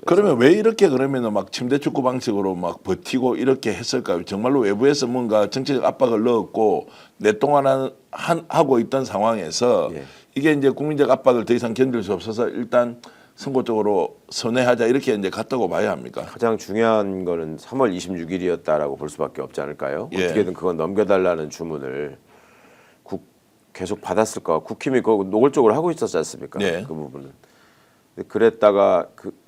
그러면 왜 이렇게 그러면은 막 침대 축구 방식으로 막 버티고 이렇게 했을까요? 정말로 외부에서 뭔가 정치적 압박을 넣었고 내 동안 하고 있던 상황에서 예. 이게 이제 국민적 압박을 더 이상 견딜 수 없어서 일단 선거 쪽으로 선회하자 이렇게 이제 갔다고 봐야 합니까? 가장 중요한 거는 3월 26일이었다라고 볼 수밖에 없지 않을까요? 예. 어떻게든 그건 넘겨달라는 주문을 계속 받았을 거. 국힘이 그거 노골적으로 하고 있었지 않습니까? 예. 그 부분은. 근데 그랬다가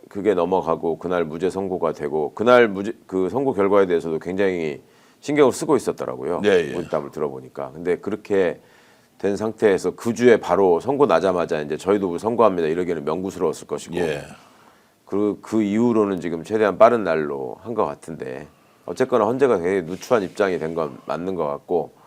그게 넘어가고 그날 무죄 선고가 되고 그날 그 선고 결과에 대해서도 굉장히 신경을 쓰고 있었더라고요. 예, 예. 문답을 들어보니까. 근데 그렇게 된 상태에서 그 주에 바로 선고 나자마자 이제 저희도 선고합니다 이러기에는 명구스러웠을 것이고 예. 그 이후로는 지금 최대한 빠른 날로 한 것 같은데 어쨌거나 헌재가 되게 누추한 입장이 된 건 맞는 것 같고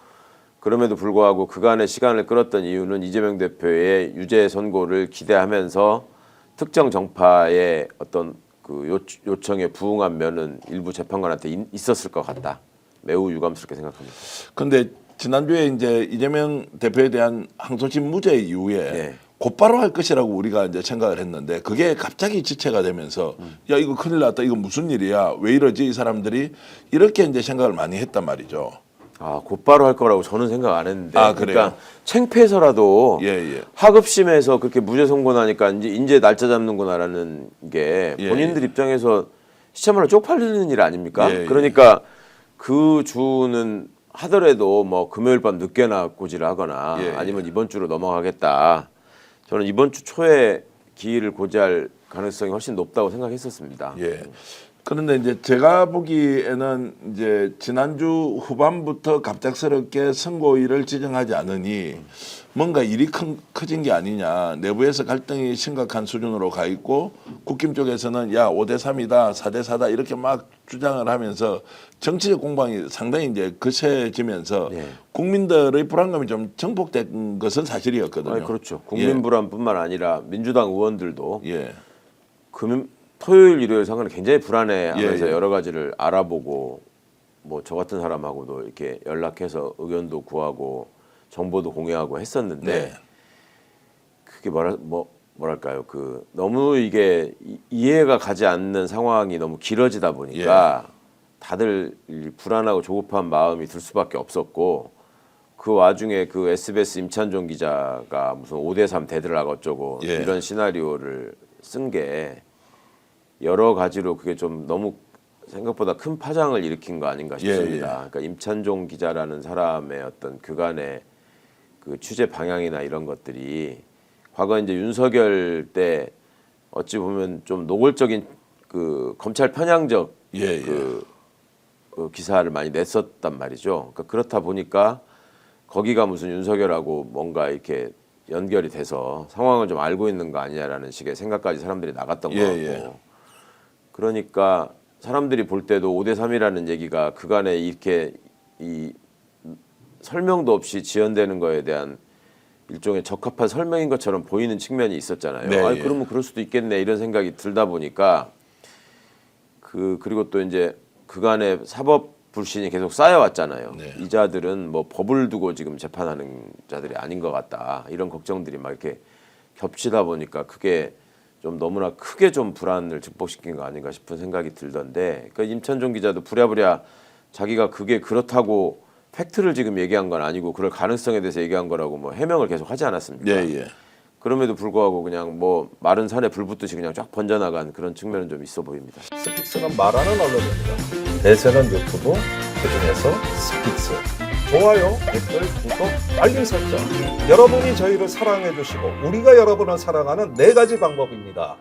그럼에도 불구하고 그간의 시간을 끌었던 이유는 이재명 대표의 유죄 선고를 기대하면서 특정 정파의 어떤 그 요청에 부응한 면은 일부 재판관한테 있었을 것 같다. 매우 유감스럽게 생각합니다. 근데 지난주에 이제 이재명 대표에 대한 항소심 무죄 이후에 예. 곧바로 할 것이라고 우리가 이제 생각을 했는데 그게 갑자기 지체가 되면서 야 이거 큰일 났다 이거 무슨 일이야 왜 이러지 이 사람들이 이렇게 이제 생각을 많이 했단 말이죠. 아 곧바로 할 거라고 저는 생각 안 했는데 아, 그래요? 그러니까 창피해서라도 예. 하급심에서 그렇게 무죄 선고 나니까 이제 날짜 잡는구나라는 게 예, 본인들 입장에서 시체말로 쪽팔리는 일 아닙니까? 예. 그러니까 그 주는 하더라도 뭐 금요일 밤 늦게나 고지를 하거나 예. 아니면 이번 주로 넘어가겠다. 저는 이번 주 초에 기일을 고지할 가능성이 훨씬 높다고 생각했었습니다. 예. 그런데 이제 제가 보기에는 이제 지난주 후반부터 갑작스럽게 선고일을 지정하지 않으니 뭔가 일이 커진 게 아니냐. 내부에서 갈등이 심각한 수준으로 가 있고 국힘 쪽에서는 야 5대3이다 4대4다 이렇게 막 주장을 하면서 정치적 공방이 상당히 이제 거세지면서 예. 국민들의 불안감이 좀 증폭된 것은 사실이었거든요. 아니, 그렇죠. 국민 불안뿐만 아니라 민주당 의원들도 예. 토요일, 일요일 상황은 굉장히 불안해하면서 예. 여러 가지를 알아보고 뭐 저 같은 사람하고도 이렇게 연락해서 의견도 구하고 정보도 공유하고 했었는데 네. 그게 뭐랄까요 그 너무 이게 이해가 가지 않는 상황이 너무 길어지다 보니까 다들 불안하고 조급한 마음이 들 수밖에 없었고 그 와중에 그 SBS 임찬종 기자가 무슨 5대3 대들라고 어쩌고 예. 이런 시나리오를 쓴 게 여러 가지로 그게 좀 너무 생각보다 큰 파장을 일으킨 거 아닌가 싶습니다. 그러니까 임찬종 기자라는 사람의 어떤 그간의 그 취재 방향이나 이런 것들이 과거 이제 윤석열 때 어찌 보면 좀 노골적인 그 검찰 편향적 그 기사를 많이 냈었단 말이죠. 그러니까 그렇다 보니까 거기가 무슨 윤석열하고 뭔가 이렇게 연결이 돼서 상황을 좀 알고 있는 거 아니냐라는 식의 생각까지 사람들이 나갔던 것 같고 그러니까 사람들이 볼 때도 5대3이라는 얘기가 그간에 이렇게 이 설명도 없이 지연되는 거에 대한 일종의 적합한 설명인 것처럼 보이는 측면이 있었잖아요. 네, 아니, 그러면 그럴 수도 있겠네 이런 생각이 들다 보니까 그리고 또 이제 그간의 사법 불신이 계속 쌓여왔잖아요. 네. 이 자들은 뭐 법을 두고 지금 재판하는 자들이 아닌 것 같다. 이런 걱정들이 막 이렇게 겹치다 보니까 그게 좀 너무나 크게 좀 불안을 증폭시킨 거 아닌가 싶은 생각이 들던데 그러니까 임찬종 기자도 부랴부랴 자기가 그게 그렇다고 팩트를 지금 얘기한 건 아니고 그럴 가능성에 대해서 얘기한 거라고 뭐 해명을 계속 하지 않았습니까? 그럼에도 불구하고 그냥 뭐 마른 산에 불 붙듯이 그냥 쫙 번져나간 그런 측면은 좀 있어 보입니다. 스픽스는 말하는 언론입니다. 대세는 유튜브, 그중에서 스픽스. 좋아요, 댓글, 구독, 알림 설정. 여러분이 저희를 사랑해 주시고 우리가 여러분을 사랑하는 4가지 방법입니다.